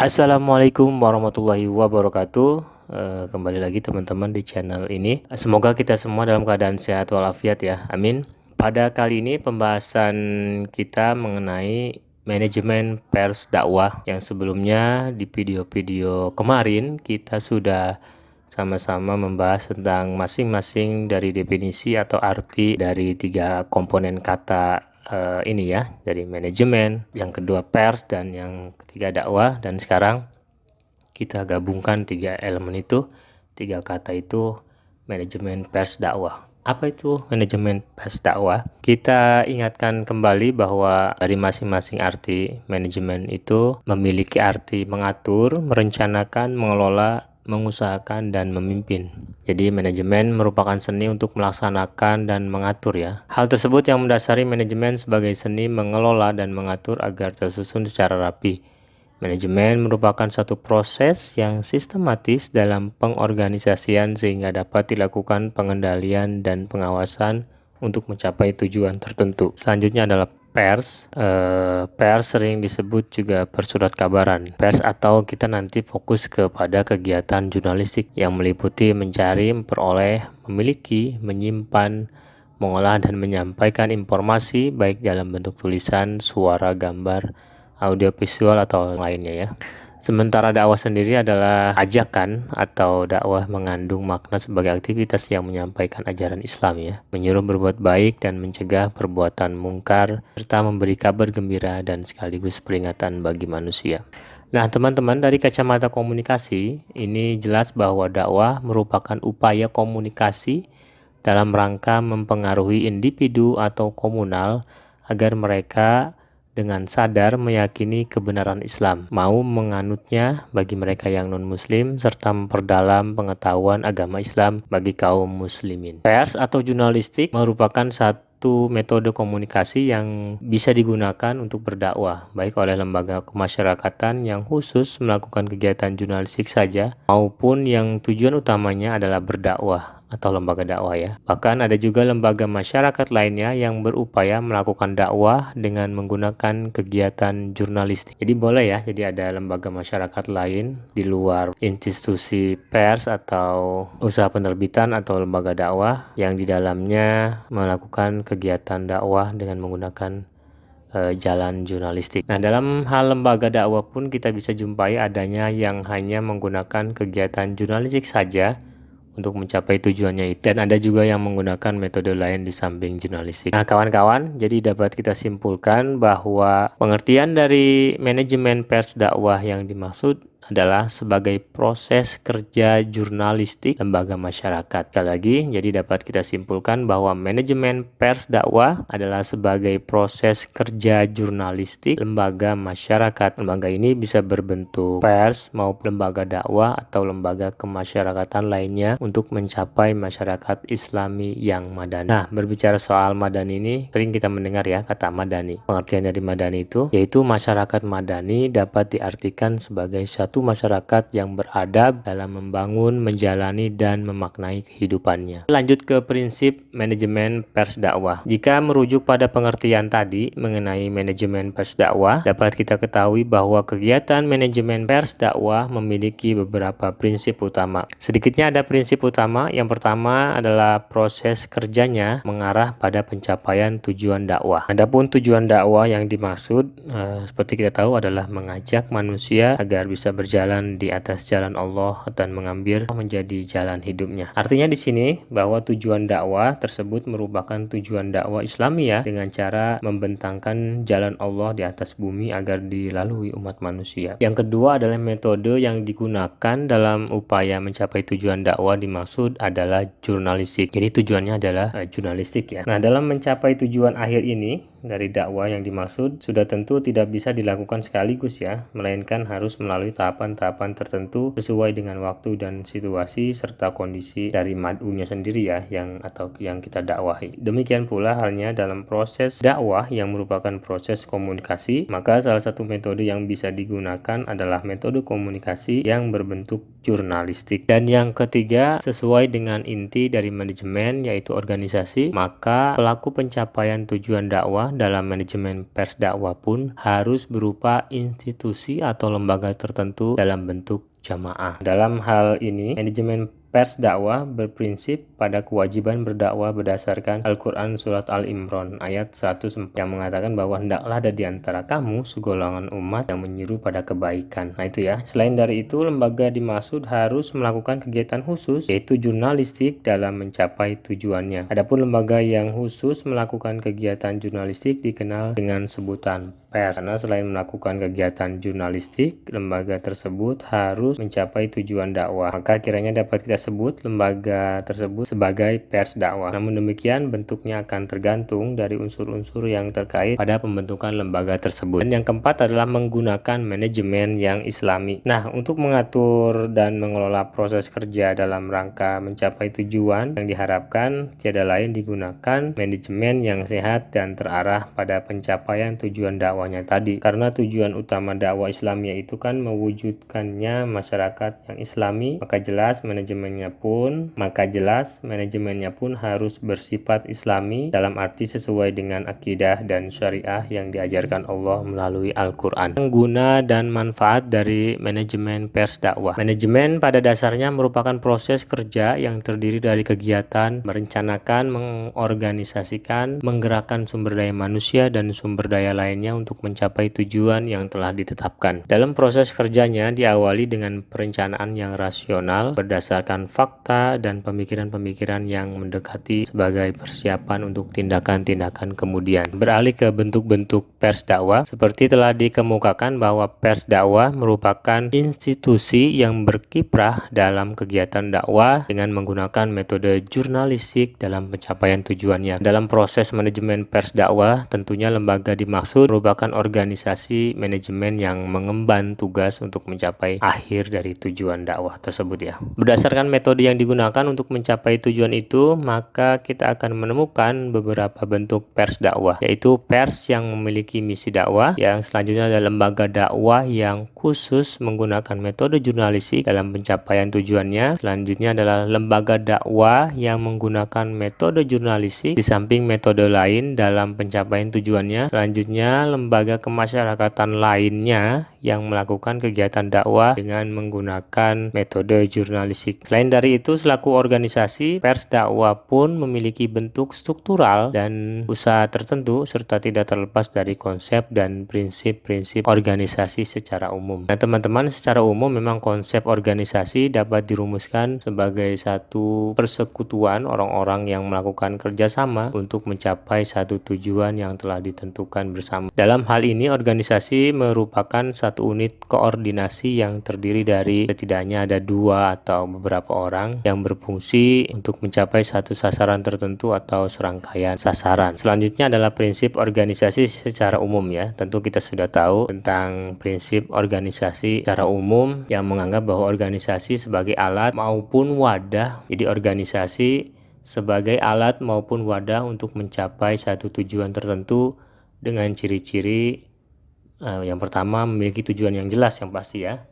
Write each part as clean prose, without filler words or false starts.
Assalamualaikum warahmatullahi wabarakatuh. Kembali lagi teman-teman di channel ini. Semoga kita semua dalam keadaan sehat walafiat ya. Amin. Pada kali ini pembahasan kita mengenai manajemen pers dakwah, yang sebelumnya di video-video kemarin kita sudah sama-sama membahas tentang masing-masing dari definisi atau arti dari tiga komponen kata ini ya, dari manajemen, yang kedua pers, dan yang ketiga dakwah. Dan sekarang kita gabungkan tiga elemen itu, tiga kata itu, manajemen pers dakwah. Apa itu manajemen pers dakwah? Kita ingatkan kembali bahwa dari masing-masing arti manajemen itu memiliki arti mengatur, merencanakan, mengelola, mengusahakan, dan memimpin. Jadi manajemen merupakan seni untuk melaksanakan dan mengatur ya. Hal tersebut yang mendasari manajemen sebagai seni mengelola dan mengatur agar tersusun secara rapi. Manajemen merupakan satu proses yang sistematis dalam pengorganisasian sehingga dapat dilakukan pengendalian dan pengawasan untuk mencapai tujuan tertentu. Selanjutnya adalah pers. Pers sering disebut juga persurat kabaran. Pers atau kita nanti fokus kepada kegiatan jurnalistik yang meliputi mencari, memperoleh, memiliki, menyimpan, mengolah, dan menyampaikan informasi baik dalam bentuk tulisan, suara, gambar, audio, visual, atau lainnya ya. Sementara dakwah sendiri adalah ajakan atau dakwah mengandung makna sebagai aktivitas yang menyampaikan ajaran Islam ya, menyuruh berbuat baik dan mencegah perbuatan mungkar, serta memberi kabar gembira dan sekaligus peringatan bagi manusia. Nah teman-teman, dari kacamata komunikasi, ini jelas bahwa dakwah merupakan upaya komunikasi dalam rangka mempengaruhi individu atau komunal agar mereka dengan sadar meyakini kebenaran Islam, mau menganutnya bagi mereka yang non-muslim, serta memperdalam pengetahuan agama Islam bagi kaum muslimin. Pers atau jurnalistik merupakan satu metode komunikasi yang bisa digunakan untuk berdakwah, baik oleh lembaga kemasyarakatan yang khusus melakukan kegiatan jurnalistik saja, maupun yang tujuan utamanya adalah berdakwah atau lembaga dakwah ya. Bahkan ada juga lembaga masyarakat lainnya yang berupaya melakukan dakwah dengan menggunakan kegiatan jurnalistik. Jadi boleh ya, jadi ada lembaga masyarakat lain di luar institusi pers atau usaha penerbitan atau lembaga dakwah yang di dalamnya melakukan kegiatan dakwah dengan menggunakan jalan jurnalistik. Nah, dalam hal lembaga dakwah pun kita bisa jumpai adanya yang hanya menggunakan kegiatan jurnalistik saja untuk mencapai tujuannya itu, dan ada juga yang menggunakan metode lain di samping jurnalistik. Nah kawan-kawan, jadi dapat kita simpulkan bahwa pengertian dari manajemen pers dakwah yang dimaksud adalah sebagai proses kerja jurnalistik lembaga masyarakat. Sekali lagi, jadi dapat kita simpulkan bahwa manajemen pers dakwah adalah sebagai proses kerja jurnalistik lembaga masyarakat. Lembaga ini bisa berbentuk pers maupun lembaga dakwah atau lembaga kemasyarakatan lainnya untuk mencapai masyarakat Islami yang madani. Nah, berbicara soal madani ini, sering kita mendengar ya kata madani. Pengertian dari madani itu yaitu masyarakat madani dapat diartikan sebagai satu masyarakat yang beradab dalam membangun, menjalani, dan memaknai kehidupannya. Lanjut ke prinsip manajemen pers dakwah. Jika merujuk pada pengertian tadi mengenai manajemen pers dakwah, dapat kita ketahui bahwa kegiatan manajemen pers dakwah memiliki beberapa prinsip utama. Sedikitnya ada prinsip utama. Yang pertama adalah proses kerjanya mengarah pada pencapaian tujuan dakwah. Adapun tujuan dakwah yang dimaksud seperti kita tahu adalah mengajak manusia agar bisa berjalan di atas jalan Allah dan mengambil menjadi jalan hidupnya. Artinya di sini bahwa tujuan dakwah tersebut merupakan tujuan dakwah Islamiyah dengan cara membentangkan jalan Allah di atas bumi agar dilalui umat manusia. Yang kedua adalah metode yang digunakan dalam upaya mencapai tujuan dakwah dimaksud adalah jurnalistik. Jadi tujuannya adalah jurnalistik ya. Nah, dalam mencapai tujuan akhir ini dari dakwah yang dimaksud sudah tentu tidak bisa dilakukan sekaligus ya, melainkan harus melalui tahapan-tahapan tertentu sesuai dengan waktu dan situasi serta kondisi dari mad'unya sendiri ya, yang kita dakwahi. Demikian pula halnya dalam proses dakwah yang merupakan proses komunikasi, maka salah satu metode yang bisa digunakan adalah metode komunikasi yang berbentuk jurnalistik. Dan yang ketiga, sesuai dengan inti dari manajemen yaitu organisasi, maka pelaku pencapaian tujuan dakwah dalam manajemen pers dakwah pun harus berupa institusi atau lembaga tertentu tertentu dalam bentuk jamaah. Dalam hal ini, manajemen pers dakwah berprinsip pada kewajiban berdakwah berdasarkan Al-Quran Surat Al-Imran ayat 104 yang mengatakan bahwa hendaklah ada di antara kamu segolongan umat yang menyeru pada kebaikan. Nah itu ya. Selain dari itu, lembaga dimaksud harus melakukan kegiatan khusus yaitu jurnalistik dalam mencapai tujuannya. Adapun lembaga yang khusus melakukan kegiatan jurnalistik dikenal dengan sebutan pers. Karena selain melakukan kegiatan jurnalistik, lembaga tersebut harus mencapai tujuan dakwah. Maka kiranya dapat kita sebut lembaga tersebut sebagai pers dakwah. Namun demikian, bentuknya akan tergantung dari unsur-unsur yang terkait pada pembentukan lembaga tersebut. Dan yang keempat adalah menggunakan manajemen yang islami. Nah, untuk mengatur dan mengelola proses kerja dalam rangka mencapai tujuan yang diharapkan, tiada lain digunakan manajemen yang sehat dan terarah pada pencapaian tujuan dakwahnya tadi. Karena tujuan utama dakwah Islamiyah itu kan mewujudkannya masyarakat yang islami, maka jelas manajemennya pun harus bersifat islami dalam arti sesuai dengan akidah dan syariah yang diajarkan Allah melalui Al-Quran. Guna dan manfaat dari manajemen pers dakwah. Manajemen pada dasarnya merupakan proses kerja yang terdiri dari kegiatan merencanakan, mengorganisasikan, menggerakkan sumber daya manusia dan sumber daya lainnya untuk mencapai tujuan yang telah ditetapkan. Dalam proses kerjanya diawali dengan perencanaan yang rasional berdasarkan fakta dan pemikiran-pemikiran yang mendekati sebagai persiapan untuk tindakan-tindakan kemudian. Beralih ke bentuk-bentuk pers dakwah, seperti telah dikemukakan bahwa pers dakwah merupakan institusi yang berkiprah dalam kegiatan dakwah dengan menggunakan metode jurnalistik dalam pencapaian tujuannya. Dalam proses manajemen pers dakwah, tentunya lembaga dimaksud merupakan organisasi manajemen yang mengemban tugas untuk mencapai akhir dari tujuan dakwah tersebut ya. Berdasarkan metode yang digunakan untuk mencapai tujuan itu, maka kita akan menemukan beberapa bentuk pers dakwah, yaitu pers yang memiliki misi dakwah, yang selanjutnya adalah lembaga dakwah yang khusus menggunakan metode jurnalistik dalam pencapaian tujuannya, selanjutnya adalah lembaga dakwah yang menggunakan metode jurnalistik di samping metode lain dalam pencapaian tujuannya, selanjutnya lembaga kemasyarakatan lainnya yang melakukan kegiatan dakwah dengan menggunakan metode jurnalistik. Selain dari itu, selaku organisasi, pers dakwah pun memiliki bentuk struktural dan usaha tertentu serta tidak terlepas dari konsep dan prinsip-prinsip organisasi secara umum. Nah, teman-teman, secara umum memang konsep organisasi dapat dirumuskan sebagai satu persekutuan orang-orang yang melakukan kerjasama untuk mencapai satu tujuan yang telah ditentukan bersama. Dalam hal ini, organisasi merupakan satu unit koordinasi yang terdiri dari setidaknya ada dua atau beberapa orang yang berfungsi untuk mencapai satu sasaran tertentu atau serangkaian sasaran. Selanjutnya adalah prinsip organisasi secara umum ya. Tentu kita sudah tahu tentang prinsip organisasi secara umum yang menganggap bahwa organisasi sebagai alat maupun wadah. Jadi organisasi sebagai alat maupun wadah untuk mencapai satu tujuan tertentu dengan ciri-ciri yang pertama memiliki tujuan yang jelas yang pasti ya.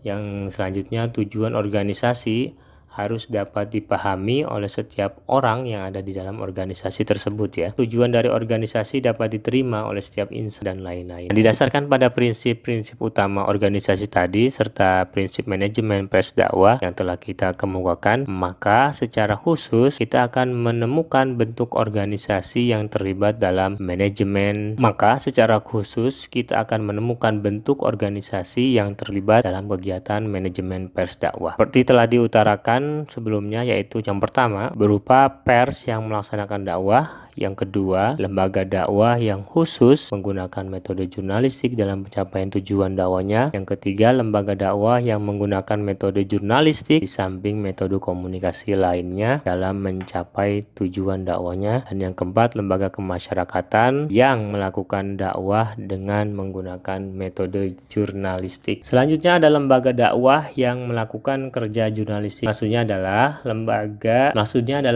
Yang selanjutnya, tujuan organisasi harus dapat dipahami oleh setiap orang yang ada di dalam organisasi tersebut ya. Tujuan dari organisasi dapat diterima oleh setiap insan dan lain-lain. Didasarkan pada prinsip-prinsip utama organisasi tadi serta prinsip manajemen pers dakwah yang telah kita kemukakan, maka secara khusus kita akan menemukan bentuk organisasi yang terlibat dalam manajemen. Maka secara khusus kita akan menemukan bentuk organisasi yang terlibat dalam kegiatan manajemen pers dakwah. Seperti telah diutarakan sebelumnya, yaitu yang pertama berupa pers yang melaksanakan dakwah, yang kedua lembaga dakwah yang khusus menggunakan metode jurnalistik dalam pencapaian tujuan dakwahnya, yang ketiga lembaga dakwah yang menggunakan metode jurnalistik di samping metode komunikasi lainnya dalam mencapai tujuan dakwahnya, dan yang keempat lembaga kemasyarakatan yang melakukan dakwah dengan menggunakan metode jurnalistik. Selanjutnya ada lembaga dakwah yang melakukan kerja jurnalistik. Maksudnya adalah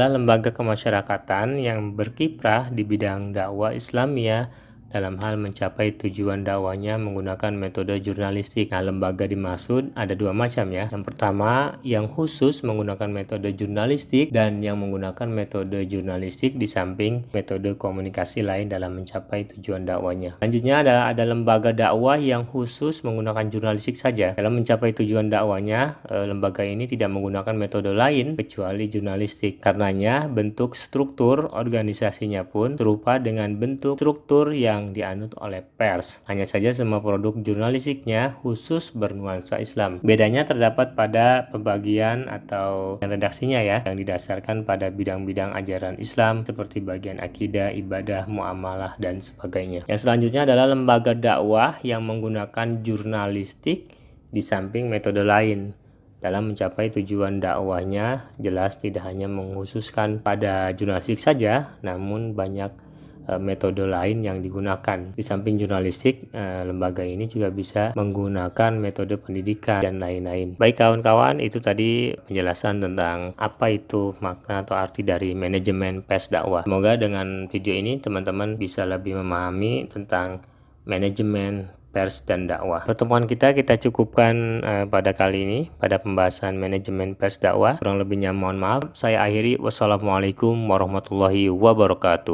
lembaga kemasyarakatan yang berkiprah di bidang dakwah Islamiyah dalam hal mencapai tujuan dakwahnya menggunakan metode jurnalistik. Nah, lembaga dimaksud ada dua macam ya. Yang pertama, yang khusus menggunakan metode jurnalistik dan yang menggunakan metode jurnalistik di samping metode komunikasi lain dalam mencapai tujuan dakwahnya. Selanjutnya ada lembaga dakwah yang khusus menggunakan jurnalistik saja. Dalam mencapai tujuan dakwahnya, lembaga ini tidak menggunakan metode lain kecuali jurnalistik. Karenanya, bentuk struktur organisasinya pun serupa dengan bentuk struktur yang dianut oleh pers. Hanya saja semua produk jurnalistiknya khusus bernuansa Islam. Bedanya terdapat pada pembagian atau redaksinya ya, yang didasarkan pada bidang-bidang ajaran Islam seperti bagian akidah, ibadah, muamalah, dan sebagainya. Yang selanjutnya adalah lembaga dakwah yang menggunakan jurnalistik di samping metode lain. Dalam mencapai tujuan dakwahnya, jelas tidak hanya mengkhususkan pada jurnalistik saja, namun banyak metode lain yang digunakan. Di samping jurnalistik, lembaga ini juga bisa menggunakan metode pendidikan dan lain-lain. Baik kawan-kawan, itu tadi penjelasan tentang apa itu makna atau arti dari manajemen pers dakwah. Semoga dengan video ini teman-teman bisa lebih memahami tentang manajemen pers dan dakwah. Pertemuan kita cukupkan pada kali ini pada pembahasan manajemen pers dakwah. Kurang lebihnya mohon maaf. Saya akhiri. Wassalamualaikum warahmatullahi wabarakatuh.